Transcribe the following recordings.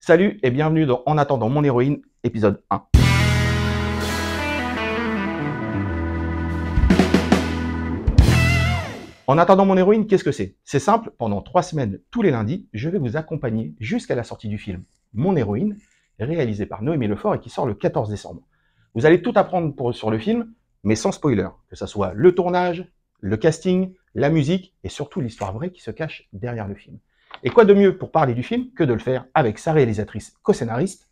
Salut et bienvenue dans En attendant mon héroïne, épisode 1. En attendant mon héroïne, qu'est-ce que c'est? C'est simple, pendant 3 semaines, tous les lundis, je vais vous accompagner jusqu'à la sortie du film Mon héroïne, réalisé par Noémie Lefort et qui sort le 14 décembre. Vous allez tout apprendre sur le film, mais sans spoiler, que ce soit le tournage, le casting, la musique et surtout l'histoire vraie qui se cache derrière le film. Et quoi de mieux pour parler du film que de le faire avec sa réalisatrice co-scénariste,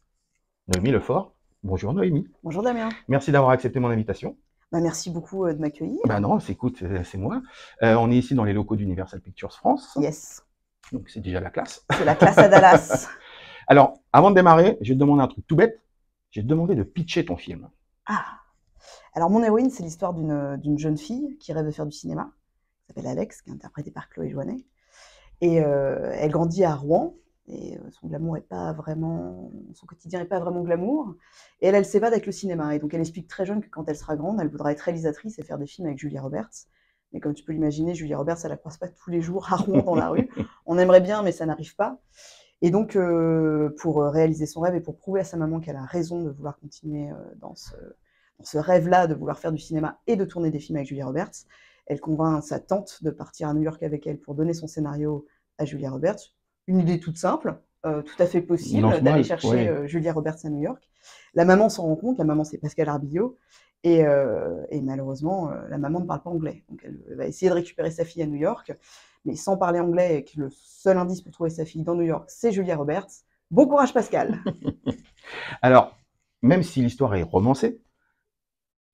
Noémie Lefort. Bonjour Noémie. Bonjour Damien. Merci d'avoir accepté mon invitation. Merci beaucoup de m'accueillir. Non, écoute, c'est moi. On est ici dans les locaux d'Universal Pictures France. Yes. Donc c'est déjà la classe. C'est la classe à Dallas. Alors, avant de démarrer, je vais te demander un truc tout bête. Je vais te demander de pitcher ton film. Alors mon héroïne, c'est l'histoire d'une jeune fille qui rêve de faire du cinéma. Elle s'appelle Alex, qui est interprétée par Chloé Jouannet. Et elle grandit à Rouen. Et son quotidien n'est pas vraiment glamour. Et elle s'évade avec le cinéma. Et donc elle explique très jeune que quand elle sera grande, elle voudra être réalisatrice et faire des films avec Julia Roberts. Mais comme tu peux l'imaginer, Julia Roberts, elle la croise pas tous les jours à Rouen dans la rue. On aimerait bien, mais ça n'arrive pas. Et donc, pour réaliser son rêve et pour prouver à sa maman qu'elle a raison de vouloir continuer dans ce rêve-là, de vouloir faire du cinéma et de tourner des films avec Julia Roberts, elle convainc sa tante de partir à New York avec elle pour donner son scénario à Julia Roberts. Une idée toute simple, tout à fait possible, d'aller chercher Julia Roberts à New York. La maman s'en rend compte, la maman c'est Pascal Arbillot, et malheureusement, la maman ne parle pas anglais. Donc elle va essayer de récupérer sa fille à New York, mais sans parler anglais, et que le seul indice pour trouver sa fille dans New York, c'est Julia Roberts. Bon courage Pascal. Alors, même si l'histoire est romancée,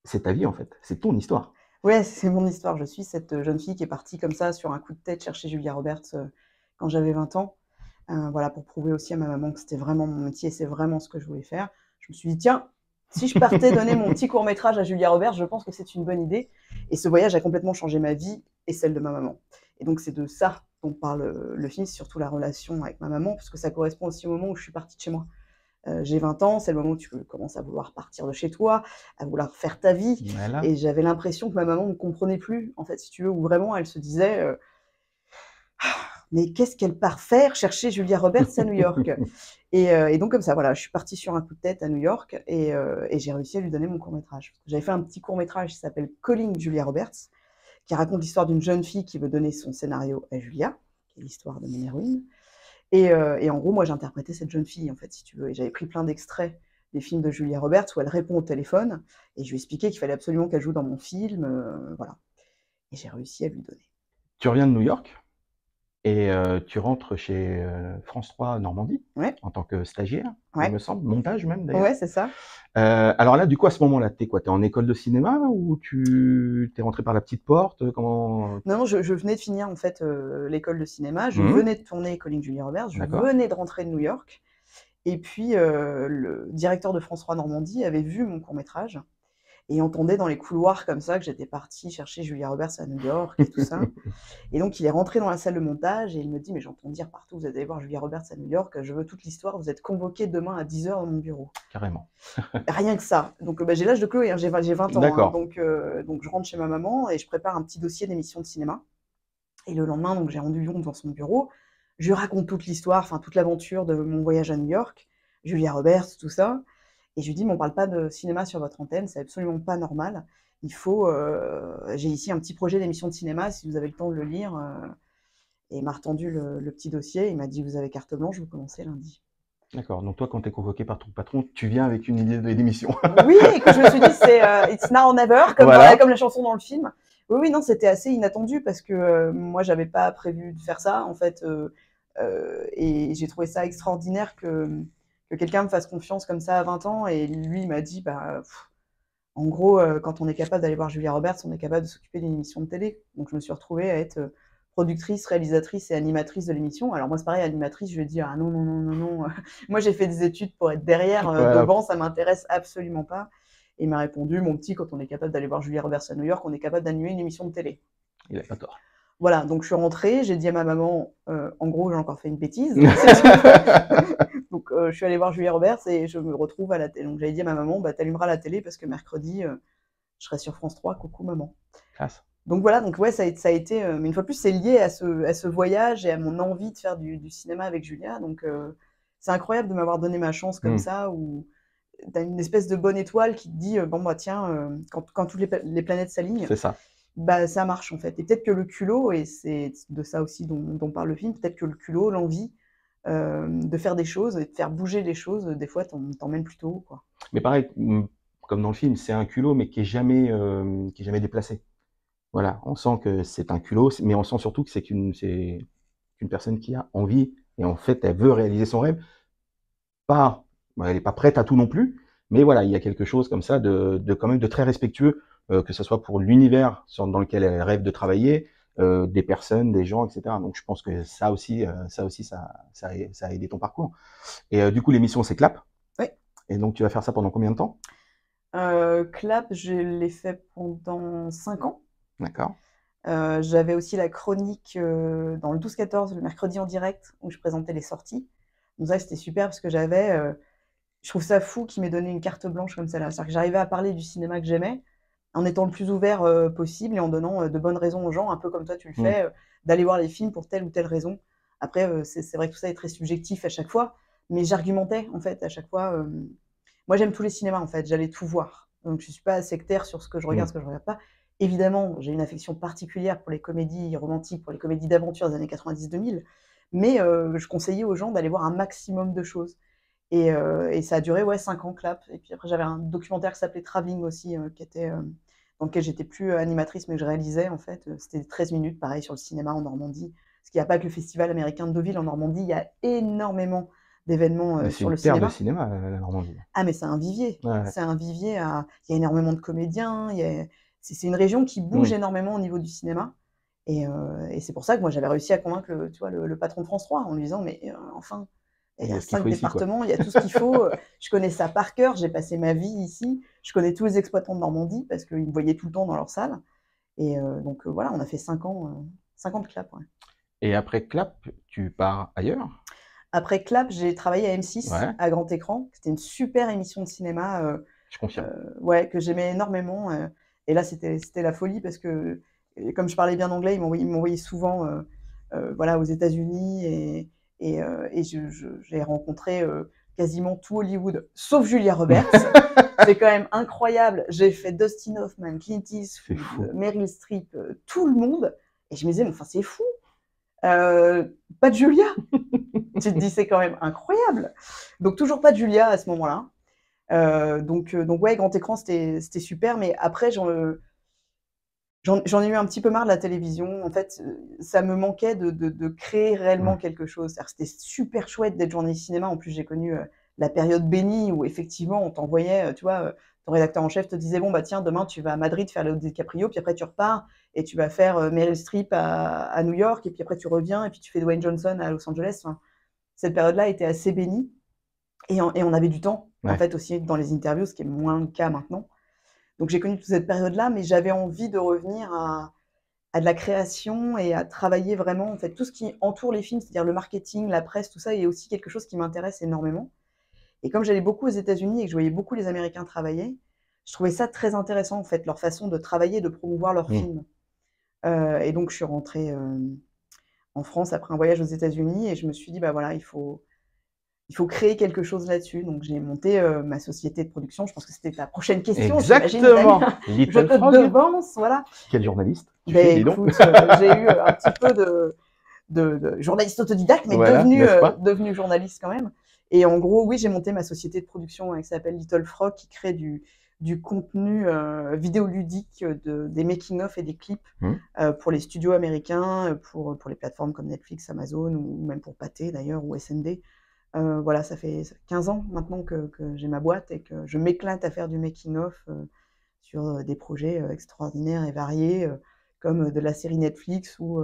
c'est ta vie en fait, c'est ton histoire. Ouais, c'est mon histoire. Je suis cette jeune fille qui est partie comme ça, sur un coup de tête, chercher Julia Roberts quand j'avais 20 ans. Voilà, pour prouver aussi à ma maman que c'était vraiment mon métier et c'est vraiment ce que je voulais faire. Je me suis dit, tiens, si je partais donner mon petit court-métrage à Julia Roberts, je pense que c'est une bonne idée. Et ce voyage a complètement changé ma vie et celle de ma maman. Et donc, c'est de ça dont parle le film, surtout la relation avec ma maman, parce que ça correspond aussi au moment où je suis partie de chez moi. J'ai 20 ans, c'est le moment où tu commences à vouloir partir de chez toi, à vouloir faire ta vie. Voilà. Et j'avais l'impression que ma maman ne me comprenait plus, en fait, si tu veux, où vraiment elle se disait... mais qu'est-ce qu'elle part faire chercher Julia Roberts à New York? Et donc comme ça, voilà, je suis partie sur un coup de tête à New York et j'ai réussi à lui donner mon court-métrage. J'avais fait un petit court-métrage qui s'appelle Calling Julia Roberts, qui raconte l'histoire d'une jeune fille qui veut donner son scénario à Julia, qui est l'histoire de mon héroïne. Et en gros, moi, j'interprétais cette jeune fille, en fait, si tu veux. Et j'avais pris plein d'extraits des films de Julia Roberts où elle répond au téléphone et je lui expliquais qu'il fallait absolument qu'elle joue dans mon film, voilà. Et j'ai réussi à lui donner. Tu reviens de New York et tu rentres chez France 3 Normandie en tant que stagiaire, il me semble, montage même d'ailleurs. Ouais, c'est ça. Alors là, du coup, à ce moment-là, t'es quoi? T'es en école de cinéma ou tu t'es rentré par la petite porte? Comment? Non, je venais de finir en fait l'école de cinéma, je venais de tourner Calling Julia Roberts, je venais de rentrer de New York, et puis le directeur de France 3 Normandie avait vu mon court-métrage et entendait dans les couloirs comme ça que j'étais partie chercher Julia Roberts à New York et tout ça. Et donc il est rentré dans la salle de montage et il me dit « Mais j'entends dire partout, vous allez voir Julia Roberts à New York, je veux toute l'histoire, vous êtes convoqué demain à 10h dans mon bureau. » Carrément. Rien que ça. Donc j'ai l'âge de Chloé, hein, j'ai 20 ans. D'accord. Hein, donc je rentre chez ma maman et je prépare un petit dossier d'émission de cinéma. Et le lendemain, donc j'ai rendu Lyon devant son bureau. Je lui raconte toute l'histoire, enfin toute l'aventure de mon voyage à New York, Julia Roberts, tout ça. Et je lui dis, mais on ne parle pas de cinéma sur votre antenne, c'est absolument pas normal. Il faut, j'ai ici un petit projet d'émission de cinéma, si vous avez le temps de le lire. Et il m'a retendu le petit dossier, il m'a dit, vous avez carte blanche, vous commencez lundi. D'accord, donc toi, quand tu es convoqué par ton patron, tu viens avec une idée d'émission. Oui, et que je me suis dit, c'est It's Now or Never, comme la chanson dans le film. Oui, non, c'était assez inattendu parce que moi, j'avais pas prévu de faire ça, en fait. Et j'ai trouvé ça extraordinaire que quelqu'un me fasse confiance comme ça à 20 ans. Et lui, il m'a dit, en gros, quand on est capable d'aller voir Julia Roberts, on est capable de s'occuper d'une émission de télé. Donc, je me suis retrouvée à être productrice, réalisatrice et animatrice de l'émission. Alors moi, c'est pareil, animatrice, je lui ai dit, ah non, non, non, non, non. Moi, j'ai fait des études pour être derrière, devant, ça m'intéresse absolument pas. Et il m'a répondu, mon petit, quand on est capable d'aller voir Julia Roberts à New York, on est capable d'animer une émission de télé. Il n'a pas tort. Voilà, donc je suis rentrée, j'ai dit à ma maman, en gros, j'ai encore fait une bêtise. Donc je suis allée voir Julia Roberts et je me retrouve à la télé. Donc j'avais dit à ma maman, t'allumeras la télé parce que mercredi, je serai sur France 3, coucou maman. Classe. Donc voilà, donc ouais, ça a été, mais une fois de plus, c'est lié à ce voyage et à mon envie de faire du cinéma avec Julia. Donc c'est incroyable de m'avoir donné ma chance comme ça, où tu as une espèce de bonne étoile qui te dit, bon, bah tiens, quand toutes les planètes s'alignent, C'est ça. bah ça marche en fait. Et peut-être que le culot, et c'est de ça aussi dont parle le film, peut-être que le culot, l'envie de faire des choses et de faire bouger les choses, des fois t'emmène plutôt haut, quoi. Mais pareil, comme dans le film, c'est un culot, mais qui est jamais déplacé. Voilà, on sent que c'est un culot, mais on sent surtout que c'est qu'une personne qui a envie, et en fait, elle veut réaliser son rêve. Elle n'est pas prête à tout non plus, mais voilà, il y a quelque chose comme ça quand même de très respectueux, que ce soit pour l'univers dans lequel elle rêve de travailler, des personnes, des gens, etc. Donc je pense que ça a aidé ton parcours. Et du coup, l'émission, c'est Clap. Oui. Et donc, tu vas faire ça pendant combien de temps? Clap, je l'ai fait pendant 5 ans. D'accord. J'avais aussi la chronique dans le 12-14, le mercredi en direct, où je présentais les sorties. Donc ça, c'était super parce que je trouve ça fou qu'ils m'aient donné une carte blanche comme ça là. C'est-à-dire que j'arrivais à parler du cinéma que j'aimais, en étant le plus ouvert possible et en donnant de bonnes raisons aux gens, un peu comme toi tu le fais, d'aller voir les films pour telle ou telle raison. Après, c'est vrai que tout ça est très subjectif à chaque fois, mais j'argumentais en fait à chaque fois. Moi, j'aime tous les cinémas en fait, j'allais tout voir. Donc je suis pas sectaire sur ce que je regarde, ce que je regarde pas. Évidemment, j'ai une affection particulière pour les comédies romantiques, pour les comédies d'aventure des années 90-2000, mais je conseillais aux gens d'aller voir un maximum de choses. Et ça a duré 5 ans, Clap. Et puis après, j'avais un documentaire qui s'appelait Travelling aussi, dans lequel j'étais plus animatrice, mais que je réalisais en fait. C'était 13 minutes, pareil, sur le cinéma en Normandie. Parce qu'il n'y a pas que le Festival américain de Deauville en Normandie, il y a énormément d'événements C'est sur une le terre de cinéma. cinéma, la Normandie. Ah, mais c'est un vivier. Ouais. C'est un vivier. Il y a énormément de comédiens. C'est une région qui bouge énormément au niveau du cinéma. Et c'est pour ça que moi, j'avais réussi à convaincre le patron de France 3 en lui disant, mais enfin, il y a 5 départements, il y a tout ce qu'il faut. Je connais ça par cœur. J'ai passé ma vie ici. Je connais tous les exploitants de Normandie parce qu'ils me voyaient tout le temps dans leur salle. Et donc voilà, on a fait 5 ans de Clap. Ouais. Et après Clap, tu pars ailleurs? Après Clap, j'ai travaillé à M6, à grand écran. C'était une super émission de cinéma. Je confirme. Que j'aimais énormément. Et là, c'était la folie parce que, comme je parlais bien anglais, ils m'envoyaient souvent aux États-Unis et j'ai rencontré quasiment tout Hollywood, sauf Julia Roberts. C'est quand même incroyable. J'ai fait Dustin Hoffman, Clint Eastwood, Meryl Streep, tout le monde. Et je me disais, mais enfin, c'est fou. Pas de Julia. Tu te dis, c'est quand même incroyable. Donc, toujours pas de Julia à ce moment-là. Donc ouais, grand écran, c'était super. Mais après, j'en ai eu un petit peu marre de la télévision. En fait, ça me manquait de créer réellement quelque chose. C'était super chouette d'être journaliste cinéma. En plus, j'ai connu la période bénie où effectivement, on t'envoyait, tu vois, ton rédacteur en chef te disait, bon, bah tiens, demain, tu vas à Madrid faire le DiCaprio, puis après, tu repars et tu vas faire Meryl Streep à New York, et puis après, tu reviens, et puis tu fais Dwayne Johnson à Los Angeles. Enfin, cette période-là était assez bénie. Et on avait du temps, en fait, aussi dans les interviews, ce qui est moins le cas maintenant. Donc, j'ai connu toute cette période-là, mais j'avais envie de revenir à de la création et à travailler vraiment, en fait, tout ce qui entoure les films, c'est-à-dire le marketing, la presse, tout ça, est aussi quelque chose qui m'intéresse énormément. Et comme j'allais beaucoup aux États-Unis et que je voyais beaucoup les Américains travailler, je trouvais ça très intéressant, en fait, leur façon de travailler, de promouvoir leurs films. Et donc, je suis rentrée en France après un voyage aux États-Unis et je me suis dit, bah voilà, il faut créer quelque chose là-dessus. Donc, j'ai monté ma société de production. Je pense que c'était ta prochaine question. Exactement. Je te devance, voilà. Quel journaliste tu fais, écoute, j'ai eu un petit peu de journaliste autodidacte, mais devenu journaliste quand même. Et en gros, oui, j'ai monté ma société de production qui s'appelle Little Frog, qui crée du contenu vidéoludique, des making-of et des clips pour les studios américains, pour les plateformes comme Netflix, Amazon, ou même pour Pathé d'ailleurs, ou SND. Voilà, ça fait 15 ans maintenant que j'ai ma boîte et que je m'éclate à faire du making-of sur des projets extraordinaires et variés, comme de la série Netflix ou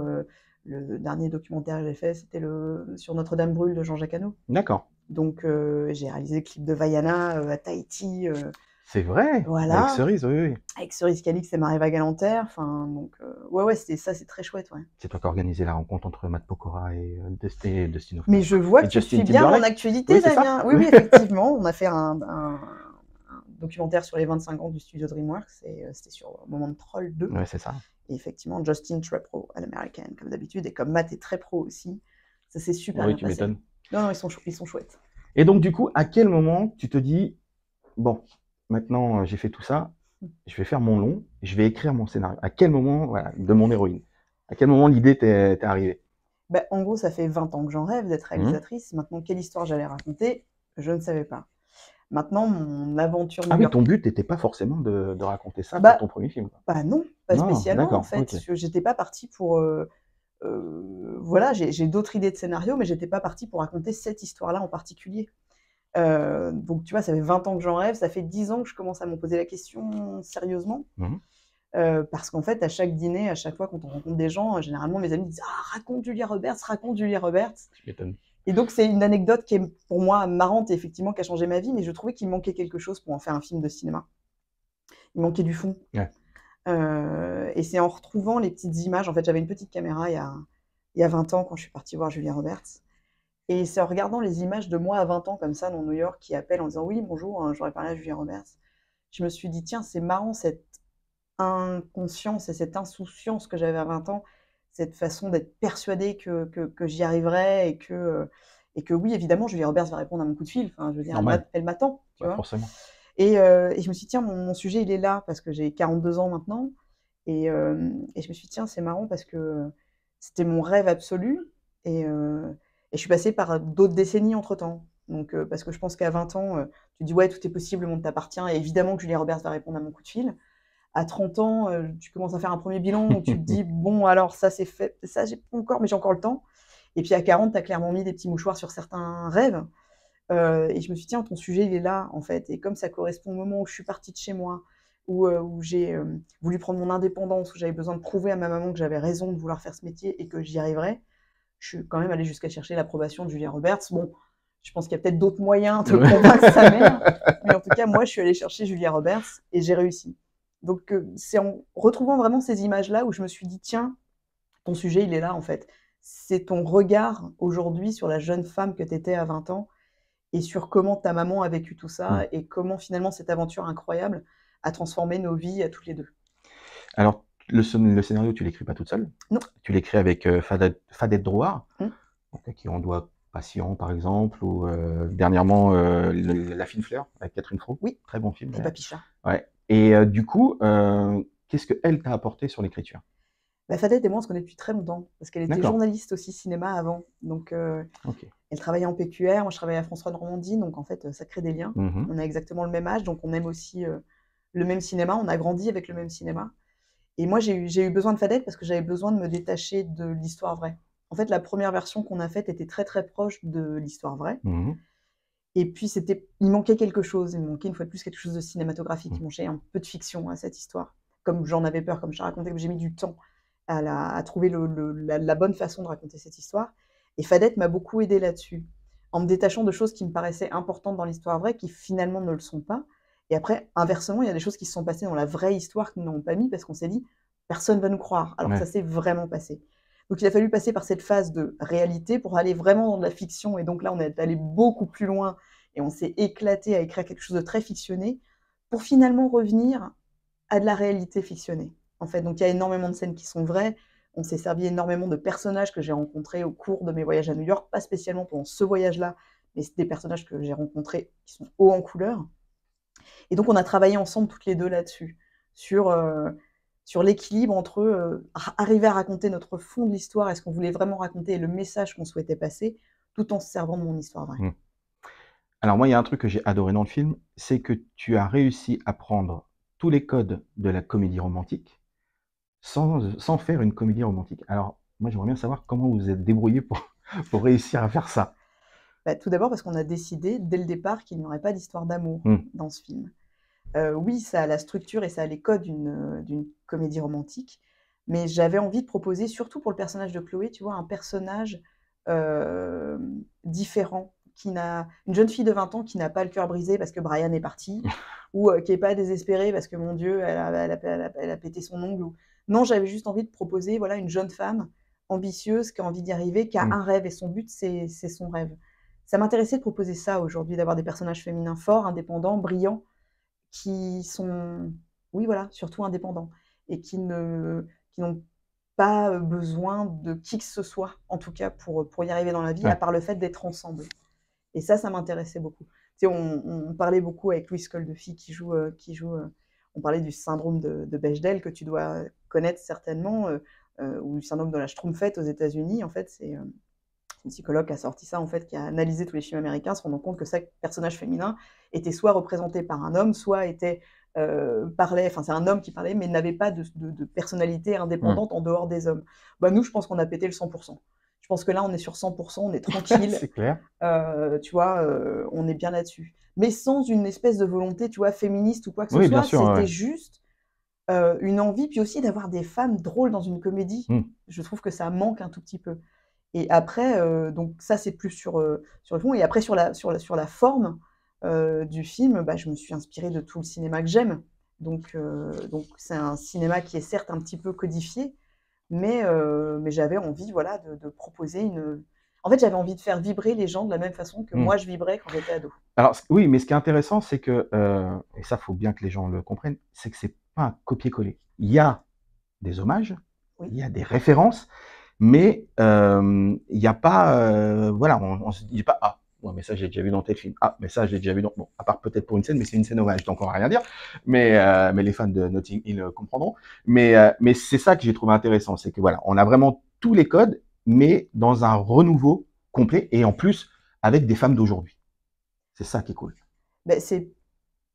le dernier documentaire que j'ai fait, c'était sur Notre-Dame brûle de Jean-Jacques Hano. D'accord. Donc, j'ai réalisé le clip de Vaiana à Tahiti. C'est vrai. Voilà. Avec Cerise, oui. Avec Cerise Calix et Maréva Galanter. Enfin, donc, c'est très chouette, ouais. C'est toi qui as organisé la rencontre entre Matt Pokora et Dustin Hoffman. Mais je vois que tu suis bien mon actualité, Damien. Oui, effectivement. On a fait un documentaire sur les 25 ans du studio DreamWorks et c'était sur Moment de Troll 2. Ouais, c'est ça. Et effectivement, Justin très pro à l'américaine, comme d'habitude, et comme Matt est très pro aussi. Ça s'est super bien passé. Oui, tu m'étonnes. Non, ils sont chouettes. Et donc, du coup, à quel moment tu te dis, bon, maintenant j'ai fait tout ça, je vais faire mon long, je vais écrire mon scénario. À quel moment, voilà, de mon héroïne? À quel moment l'idée t'est arrivée? Bah, en gros, ça fait 20 ans que j'en rêve d'être Mmh. réalisatrice. Maintenant, quelle histoire j'allais raconter, je ne savais pas. Maintenant, mon aventure Ah New oui, York. ton but n'était pas forcément de raconter ça pour Bah, ton premier film, quoi. bah non, pas Non, spécialement en d'accord, fait. OK. J'étais pas partie pour. Voilà, j'ai d'autres idées de scénario, mais j'étais pas partie pour raconter cette histoire-là en particulier. Donc tu vois, ça fait 20 ans que j'en rêve, ça fait 10 ans que je commence à me poser la question sérieusement. Mmh. Parce qu'en fait, à chaque dîner, à chaque fois quand on rencontre des gens, généralement mes amis disent: «Ah, raconte Julia Roberts, raconte Julia Roberts». Tu m'étonnes. Et donc c'est une anecdote qui est pour moi marrante et effectivement qui a changé ma vie, mais je trouvais qu'il me manquait quelque chose pour en faire un film de cinéma. Il manquait du fond. Ouais. Et c'est en retrouvant les petites images, en fait, j'avais une petite caméra il y a 20 ans quand je suis partie voir Julia Roberts. Et c'est en regardant les images de moi à 20 ans comme ça dans New York qui appellent en disant: «Oui, bonjour, j'aurais parlé à Julia Roberts». Je me suis dit: «Tiens, c'est marrant cette inconscience et cette insouciance que j'avais à 20 ans, cette façon d'être persuadée que j'y arriverais et que oui, évidemment, Julia Roberts va répondre à mon coup de fil. Enfin, je veux dire, Normal, elle m'attend, tu bah, vois?» forcément. Et je me suis dit: «Tiens, mon sujet, il est là», parce que j'ai 42 ans maintenant et je me suis dit: «Tiens, c'est marrant parce que c'était mon rêve absolu» et je suis passée par d'autres décennies entre-temps. Donc parce que je pense qu'à 20 ans, tu dis: «Ouais, tout est possible, le monde t'appartient» et évidemment que Julia Roberts va répondre à mon coup de fil. À 30 ans, tu commences à faire un premier bilan où tu te dis: «Bon, alors ça, c'est fait, ça, j'ai pas encore, mais j'ai encore le temps» et puis à 40, tu as clairement mis des petits mouchoirs sur certains rêves. Et je me suis dit: «Tiens, ton sujet, il est là, en fait» et comme ça correspond au moment où je suis partie de chez moi, où j'ai, voulu prendre mon indépendance, où j'avais besoin de prouver à ma maman que j'avais raison de vouloir faire ce métier et que j'y arriverais, je suis quand même allée jusqu'à chercher l'approbation de Julia Roberts. Bon, je pense qu'il y a peut-être d'autres moyens de convaincre sa mère, mais en tout cas, moi, je suis allée chercher Julia Roberts et j'ai réussi. Donc c'est en retrouvant vraiment ces images-là où je me suis dit: «Tiens, ton sujet, il est là, en fait. C'est ton regard aujourd'hui sur la jeune femme que tu étais à 20 ans et sur comment ta maman a vécu tout Mmh. ça et comment finalement cette aventure incroyable a transformé nos vies à toutes les 2. Alors, le scénario, tu l'écris pas toute seule. Non. Tu l'écris avec, Fadette Drouard, Mmh. donc à qui on doit Patient, par exemple, ou dernièrement, le La Fine Fleur avec Catherine Fro. Oui, Très bon film et d'ailleurs. Papicha. Ouais, et du coup, qu'est-ce qu'elle t'a apporté sur l'écriture? Bah, Fadette et moi, on se connaît depuis très longtemps parce qu'elle était D'accord, journaliste aussi cinéma avant. Donc OK. elle travaillait en PQR, moi je travaillais à France 3 Normandie, donc en fait, ça crée des liens. Mmh. On a exactement le même âge, donc on aime aussi, le même cinéma. On a grandi avec le même cinéma et moi j'ai eu besoin de Fadette parce que j'avais besoin de me détacher de l'histoire vraie. En fait, la première version qu'on a faite était très, très proche de l'histoire vraie. Mmh. Et puis il manquait quelque chose, il manquait une fois de plus quelque chose de cinématographique, Mmh. il manquait un peu de fiction à cette histoire. Comme j'en avais peur, comme je t'ai raconté, que j'ai mis du temps à trouver la bonne façon de raconter cette histoire. Et Fadette m'a beaucoup aidée là-dessus, en me détachant de choses qui me paraissaient importantes dans l'histoire vraie, qui finalement ne le sont pas. Et après, inversement, il y a des choses qui se sont passées dans la vraie histoire qui n'ont pas mis parce qu'on s'est dit: «Personne va nous croire», alors que ça Ouais. s'est vraiment passé. Donc il a fallu passer par cette phase de réalité pour aller vraiment dans de la fiction et donc là, on est allé beaucoup plus loin et on s'est éclaté à écrire quelque chose de très fictionné pour finalement revenir à de la réalité fictionnée, en fait. Donc il y a énormément de scènes qui sont vraies. On s'est servi énormément de personnages que j'ai rencontrés au cours de mes voyages à New York, pas spécialement pendant ce voyage-là, mais c'est des personnages que j'ai rencontrés qui sont hauts en couleur. Et donc on a travaillé ensemble toutes les deux là-dessus, sur, sur l'équilibre entre, arriver à raconter notre fond de l'histoire et ce qu'on voulait vraiment raconter et le message qu'on souhaitait passer, tout en se servant de mon histoire vraie. Mmh. Alors moi, il y a un truc que j'ai adoré dans le film, c'est que tu as réussi à prendre tous les codes de la comédie romantique sans faire une comédie romantique. Alors, moi, j'aimerais bien savoir comment vous vous êtes débrouillé pour pour réussir à faire ça? Bah, tout d'abord parce qu'on a décidé dès le départ qu'il n'y aurait pas d'histoire d'amour Mmh. dans ce film. Oui, ça a la structure et ça a les codes d'une comédie romantique, mais j'avais envie de proposer, surtout pour le personnage de Chloé, tu vois, un personnage, différent, qui n'a une jeune fille de 20 ans qui n'a pas le cœur brisé parce que Brian est parti ou, qui est pas désespérée parce que mon Dieu, elle a pété son ongle ou non, j'avais juste envie de proposer, voilà, une jeune femme ambitieuse qui a envie d'y arriver, qui a Mmh. un rêve et son but, c'est son rêve. Ça m'intéressait de proposer ça aujourd'hui, d'avoir des personnages féminins forts, indépendants, brillants, qui sont, oui, voilà, surtout indépendants et qui n'ont pas, besoin de qui que ce soit, en tout cas pour y arriver dans la vie, à Ouais. part le fait d'être ensemble Et ça m'intéressait beaucoup. Tu sais, on parlait beaucoup avec Louis Coldefi on parlait du syndrome de Bechdel que tu dois connaître certainement, ou du syndrome de la Schtroumpfette aux États-Unis. En fait, c'est une psychologue qui a sorti ça, en fait, qui a analysé tous les films américains, se rendant compte que chaque personnage féminin était soit représenté par un homme, soit parlait, enfin c'est un homme qui parlait, mais n'avait pas de personnalité indépendante en dehors des hommes. Bah, nous, je pense qu'on a pété le 100%. Je pense que là, on est sur 100%, on est tranquille. C'est clair. Tu vois, on est bien là-dessus. Mais sans une espèce de volonté, tu vois, féministe ou quoi que ce Oui, bien soit, sûr, c'était ouais. juste une envie, puis aussi d'avoir des femmes drôles dans une comédie. Je trouve que ça manque un tout petit peu. Et après, donc ça, c'est plus sur le fond. Et après, sur la forme du film, bah, je me suis inspirée de tout le cinéma que j'aime. Donc c'est un cinéma qui est certes un petit peu codifié, mais j'avais envie, voilà, de proposer une... En fait, j'avais envie de faire vibrer les gens de la même façon que moi, je vibrais quand j'étais ado. Alors, oui, mais ce qui est intéressant, c'est que, et ça, faut bien que les gens le comprennent, c'est que c'est pas un copier-coller. Il y a des hommages, Oui. il y a des références, mais il n'y a pas, voilà, on se dit pas, ah, ouais, mais ça, j'ai déjà vu dans tel film. Ah, mais ça, j'ai déjà vu dans... Bon, à part peut-être pour une scène, mais c'est une scène hommage, donc on va rien dire. Mais les fans de Notting Hill comprendront. Mais c'est ça que j'ai trouvé intéressant, c'est que voilà, on a vraiment tous les codes, mais dans un renouveau complet, et en plus, avec des femmes d'aujourd'hui. C'est ça qui est cool. Ben,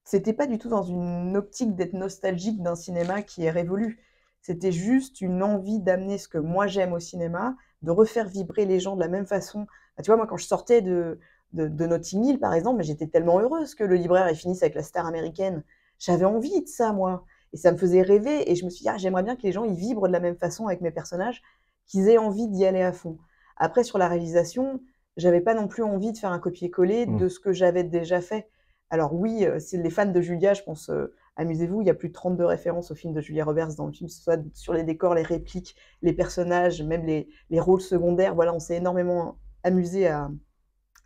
c'était pas du tout dans une optique d'être nostalgique d'un cinéma qui est révolu. C'était juste une envie d'amener ce que moi j'aime au cinéma, de refaire vibrer les gens de la même façon. Tu vois, moi, quand je sortais de Notting Hill, par exemple, j'étais tellement heureuse que le libraire ait fini avec la star américaine. J'avais envie de ça, moi. Et ça me faisait rêver. Et je me suis dit, ah, j'aimerais bien que les gens ils vibrent de la même façon avec mes personnages, qu'ils aient envie d'y aller à fond. Après, sur la réalisation, j'avais pas non plus envie de faire un copier-coller de ce que j'avais déjà fait. Alors oui, c'est les fans de Julia, je pense, amusez-vous, il y a plus de 32 références au film de Julia Roberts dans le film, que ce soit sur les décors, les répliques, les personnages, même les rôles secondaires. Voilà, on s'est énormément amusé à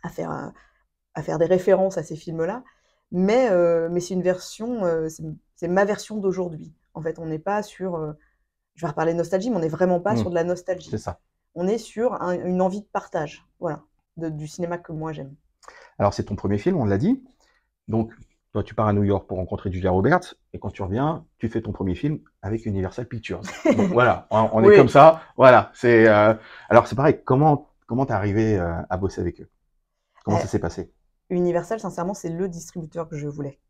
faire des références à ces films-là. Mais c'est une version, c'est ma version d'aujourd'hui. En fait, on n'est pas sur... je vais reparler de nostalgie, mais on n'est vraiment pas sur de la nostalgie. C'est ça. On est sur une envie de partage, voilà, du cinéma que moi j'aime. Alors, c'est ton premier film, on l'a dit. Donc, toi, tu pars à New York pour rencontrer Julia Roberts, et quand tu reviens, tu fais ton premier film avec Universal Pictures. Donc, voilà, on est comme ça. Voilà. Alors, c'est pareil. Comment t'es arrivé à bosser avec eux? Comment ça s'est passé? Universal, sincèrement, c'est le distributeur que je voulais.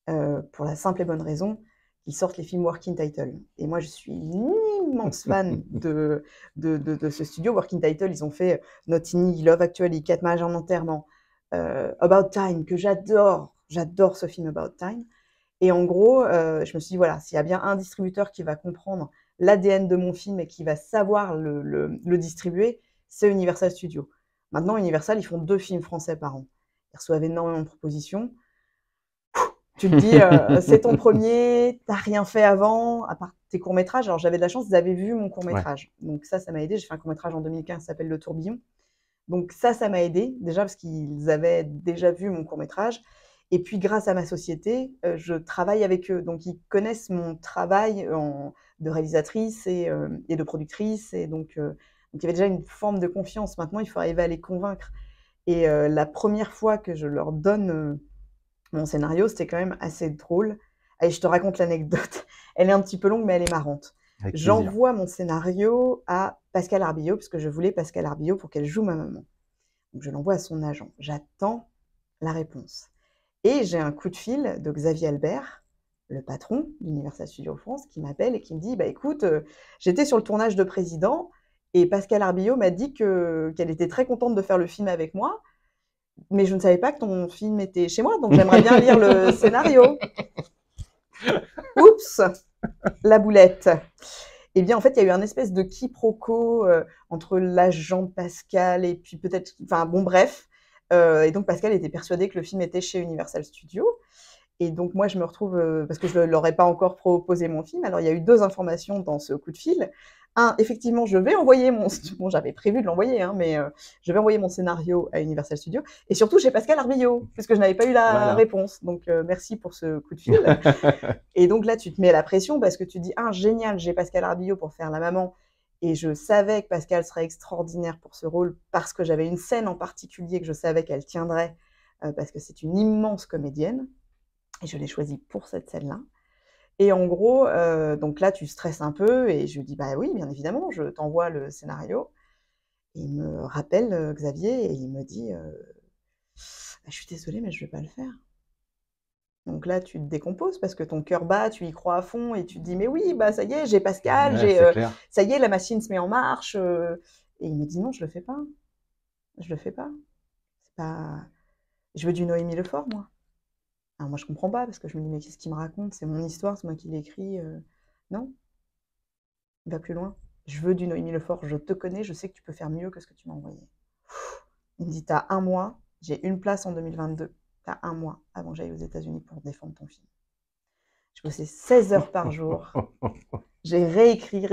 Pour la simple et bonne raison qu'ils sortent les films Working Title. Et moi, je suis une immense fan de ce studio. Working Title, ils ont fait Notting Hill, Love Actually, 4 mariages en enterrement, About Time, que j'adore. J'adore ce film About Time. Et en gros, je me suis dit, voilà, s'il y a bien un distributeur qui va comprendre l'ADN de mon film et qui va savoir le distribuer, c'est Universal Studios. Maintenant, Universal, ils font 2 films français par an. Ils reçoivent énormément de propositions. Tu te dis, c'est ton premier, t'as rien fait avant, à part tes courts-métrages. Alors, j'avais de la chance, ils avaient vu mon court-métrage. Ouais. Donc ça m'a aidé. J'ai fait un court-métrage en 2015 qui s'appelle Le Tourbillon. Donc ça m'a aidé, déjà parce qu'ils avaient déjà vu mon court-métrage. Et puis, grâce à ma société, je travaille avec eux. Donc, ils connaissent mon travail de réalisatrice et de productrice. Et donc, il y avait déjà une forme de confiance. Maintenant, il faut arriver à les convaincre. Et la première fois que je leur donne mon scénario, c'était quand même assez drôle. Allez, je te raconte l'anecdote. Elle est un petit peu longue, mais elle est marrante. J'envoie mon scénario à Pascal Arbillot, parce que je voulais Pascal Arbillot pour qu'elle joue ma maman. Donc, je l'envoie à son agent. J'attends la réponse. Et j'ai un coup de fil de Xavier Albert, le patron d'Universal Studios France, qui m'appelle et qui me dit, bah écoute, j'étais sur le tournage de Président, et Pascal Arbillot m'a dit qu'elle était très contente de faire le film avec moi, mais je ne savais pas que ton film était chez moi, donc j'aimerais bien lire le scénario. Oups, la boulette. Eh bien, en fait, il y a eu un espèce de quiproquo entre l'agent de Pascal et puis peut-être... Enfin, bon, bref. Et donc, Pascal était persuadé que le film était chez Universal Studios. Et donc, moi, je me retrouve... parce que je ne leur ai pas encore proposé mon film. Alors, il y a eu 2 informations dans ce coup de fil. Un, effectivement, je vais envoyer mon... Bon, j'avais prévu de l'envoyer, hein, mais je vais envoyer mon scénario à Universal Studios. Et surtout, chez Pascal Arbillot, puisque je n'avais pas eu la réponse. Donc, merci pour ce coup de fil. Et donc là, tu te mets la pression parce que tu dis, ah, génial, j'ai Pascal Arbillot pour faire la maman. Et je savais que Pascal serait extraordinaire pour ce rôle parce que j'avais une scène en particulier que je savais qu'elle tiendrait, parce que c'est une immense comédienne. Et je l'ai choisie pour cette scène-là. Et en gros, donc là, tu stresses un peu et je lui dis: «Bah oui, bien évidemment, je t'envoie le scénario». Et il me rappelle, Xavier, et il me dit: «Bah, je suis désolée, mais je vais pas le faire». Donc là, tu te décomposes parce que ton cœur bat, tu y crois à fond et tu te dis: «Mais oui, bah, ça y est, j'ai Pascal, Ouais, c'est clair. ça y est, la machine se met en marche», et il me dit: «Non, je le fais pas, je le fais pas. C'est pas je veux du Noémie Lefort, moi». Alors moi, je comprends pas parce que je me dis: «Mais qu'est-ce qu'il me raconte? C'est mon histoire, c'est moi qui l'ai écrit, non, va plus loin. Je veux du Noémie Lefort, je te connais, je sais que tu peux faire mieux que ce que tu m'as envoyé». Il me dit: «Tu as 1 mois, j'ai une place en 2022. Tu as 1 mois avant que j'aille aux États-Unis pour défendre ton film». Je bossais 16 heures par jour. J'ai réécrit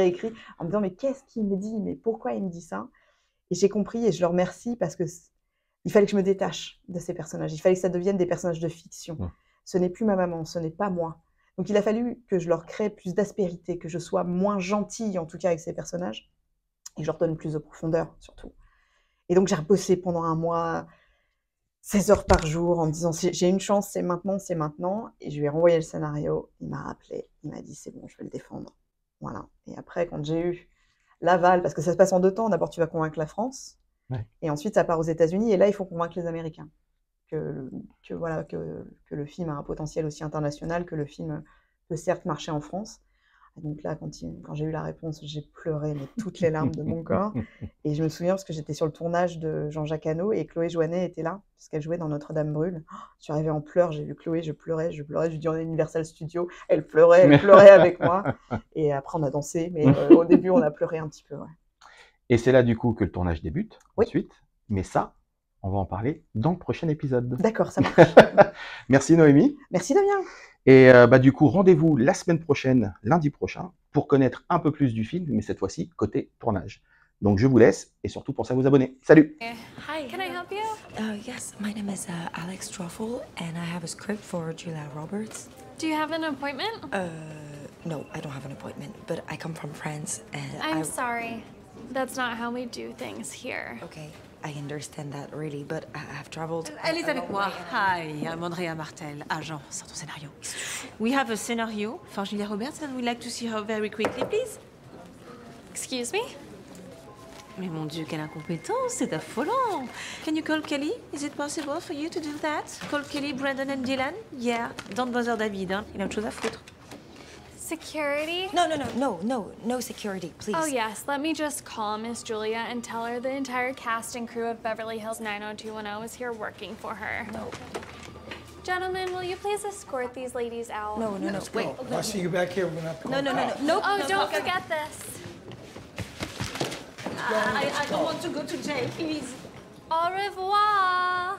en me disant: «Mais qu'est-ce qu'il me dit? Mais pourquoi il me dit ça?» Et j'ai compris et je le remercie parce que il fallait que je me détache de ces personnages. Il fallait que ça devienne des personnages de fiction. Mmh. Ce n'est plus ma maman, ce n'est pas moi. Donc il a fallu que je leur crée plus d'aspérité, que je sois moins gentille, en tout cas avec ces personnages, et que je leur donne plus de profondeur, surtout. Et donc j'ai rebossé pendant 1 mois, 16 heures par jour, en me disant: «J'ai une chance, c'est maintenant, c'est maintenant». Et je lui ai renvoyé le scénario, il m'a rappelé, il m'a dit: «C'est bon, je vais le défendre». Voilà. Et après, quand j'ai eu l'aval, parce que ça se passe en 2 temps, d'abord tu vas convaincre la France, Ouais. et ensuite ça part aux États-Unis, et là il faut convaincre les Américains voilà, que le film a un potentiel aussi international, que le film peut certes marcher en France. Et donc là, quand j'ai eu la réponse, j'ai pleuré, mais toutes les larmes de mon corps. Et je me souviens parce que j'étais sur le tournage de Jean-Jacques Hano et Chloé Joannet était là, parce qu'elle jouait dans Notre-Dame brûle. Oh, je suis arrivée en pleurs, j'ai vu Chloé, je pleurais. Je lui dis: «On est à Universal Studios». Elle pleurait avec moi. Et après, on a dansé, mais au début, on a pleuré un petit peu, ouais. Et c'est là, du coup, que le tournage débute, Oui. ensuite. Mais ça, on va en parler dans le prochain épisode. D'accord, ça marche. Merci Noémie. Merci Damien. Et du coup, rendez-vous la semaine prochaine, lundi prochain, pour connaître un peu plus du film, mais cette fois-ci, côté tournage. Donc je vous laisse, et surtout pensez à vous abonner. Salut! Hi, can I help you? Yes, my name is Alex Truffle, and I have a script for Julia Roberts. Do you have an appointment? No, I don't have an appointment, but I come from France, and I'm sorry. That's not how we do things here. Okay, I understand that really, but I have traveled. Elle est avec moi. Hi, I'm Andrea Martel, agent sur ton scénario. We have a scenario for Julia Roberts and we'd like to see her very quickly, please. Excuse me? Mais mon Dieu, quelle incompétence, c'est affolant. Can you call Kelly? Is it possible for you to do that? Call Kelly, Brandon and Dylan? Yeah, don't bother David, hein. Il a autre chose à foutre. Security? No security, please. Oh yes, let me just call Miss Julia and tell her the entire cast and crew of Beverly Hills 90210 is here working for her. No. Gentlemen, will you please escort these ladies out? No. Wait. I'll see you back here when I No. Oh, don't forget this. I don't want to go to jail, please. Au revoir!